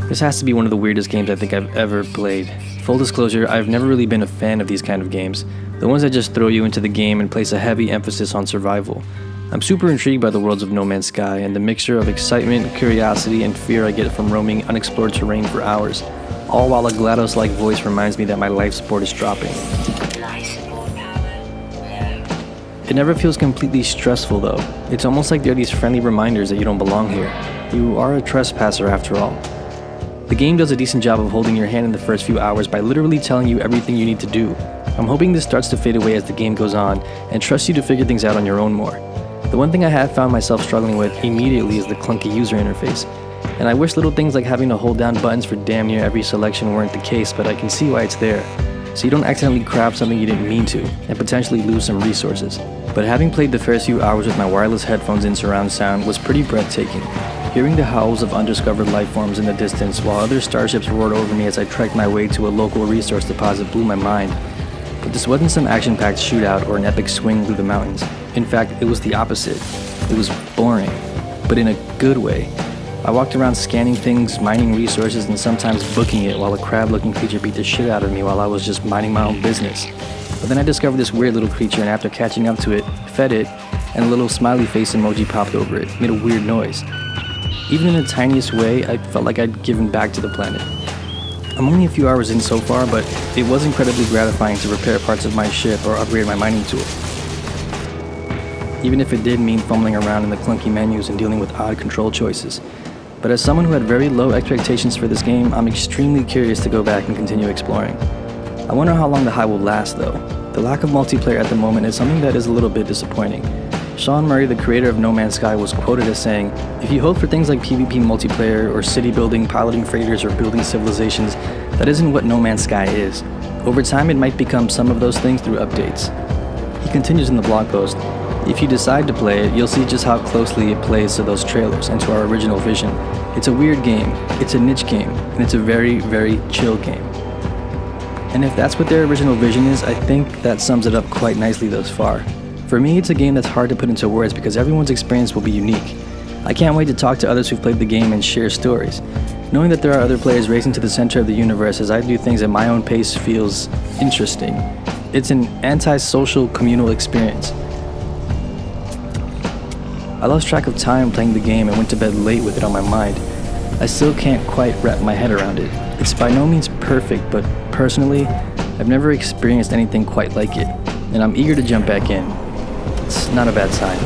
This has to be one of the weirdest games I think I've ever played. Full disclosure, I've never really been a fan of these kind of games, the ones that just throw you into the game and place a heavy emphasis on survival. I'm super intrigued by the worlds of No Man's Sky and the mixture of excitement, curiosity, and fear I get from roaming unexplored terrain for hours, all while a GLaDOS-like voice reminds me that my life support is dropping. It never feels completely stressful though. It's almost like there are these friendly reminders that you don't belong here. You are a trespasser after all. The game does a decent job of holding your hand in the first few hours by literally telling you everything you need to do. I'm hoping this starts to fade away as the game goes on and trusts you to figure things out on your own more. The one thing I have found myself struggling with immediately is the clunky user interface. And I wish little things like having to hold down buttons for damn near every selection weren't the case, but I can see why it's there. So you don't accidentally grab something you didn't mean to, and potentially lose some resources. But having played the first few hours with my wireless headphones in surround sound was pretty breathtaking. Hearing the howls of undiscovered life forms in the distance while other starships roared over me as I trekked my way to a local resource deposit blew my mind. But this wasn't some action-packed shootout or an epic swing through the mountains. In fact, it was the opposite. It was boring, but in a good way. I walked around scanning things, mining resources, and sometimes booking it while a crab-looking creature beat the shit out of me while I was just minding my own business. But then I discovered this weird little creature, and after catching up to it, fed it, and a little smiley face emoji popped over it, made a weird noise. Even in the tiniest way, I felt like I'd given back to the planet. I'm only a few hours in so far, but it was incredibly gratifying to repair parts of my ship or upgrade my mining tool. Even if it did mean fumbling around in the clunky menus and dealing with odd control choices. But as someone who had very low expectations for this game, I'm extremely curious to go back and continue exploring. I wonder how long the high will last though. The lack of multiplayer at the moment is something that is a little bit disappointing. Sean Murray, the creator of No Man's Sky, was quoted as saying, "If you hope for things like PvP multiplayer or city building, piloting freighters, or building civilizations, that isn't what No Man's Sky is. Over time it might become some of those things through updates." He continues in the blog post, "If you decide to play it, you'll see just how closely it plays to those trailers and to our original vision. It's a weird game, it's a niche game, and it's a very, very chill game." And if that's what their original vision is, I think that sums it up quite nicely thus far. For me, it's a game that's hard to put into words because everyone's experience will be unique. I can't wait to talk to others who've played the game and share stories. Knowing that there are other players racing to the center of the universe as I do things at my own pace feels interesting. It's an anti-social communal experience. I lost track of time playing the game and went to bed late with it on my mind. I still can't quite wrap my head around it. It's by no means perfect, but personally, I've never experienced anything quite like it, and I'm eager to jump back in. It's not a bad sign.